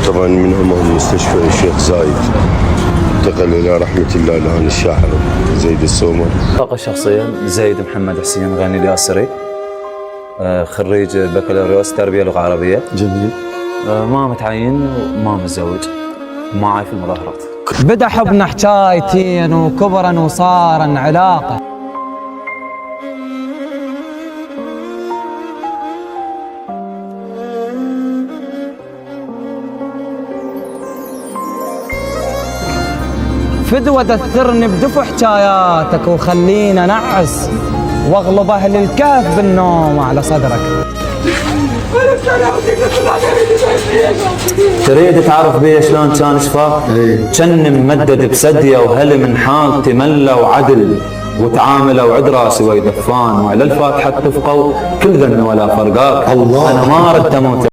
طبعا منهم مستشفى الشيخ زايد، انتقل إلى رحمة الله الآن الشاعر زيد السومر. طاقة شخصية زايد محمد حسين غني الياسري، خريج بكالوريوس تربية لغة عربية. جميل. ما متعين وما متزوج، معي في المظاهرات. بدأ حبنا حكايتين وكبرا وصارا علاقة. فدوة دثرني بدفع حكاياتك وخلينا نعس واغلب اهل الكهف بالنوم على صدرك. تريد تعرف بيه شلون كان شفاف؟ كان ممدد بسديه وهل من حال تملى وعدل وتعاملوا وعد راسي ويدفان وعلى الفاتحه اتفقوا كل ذن ولا فرقاك. الله. انا ما ردت اموت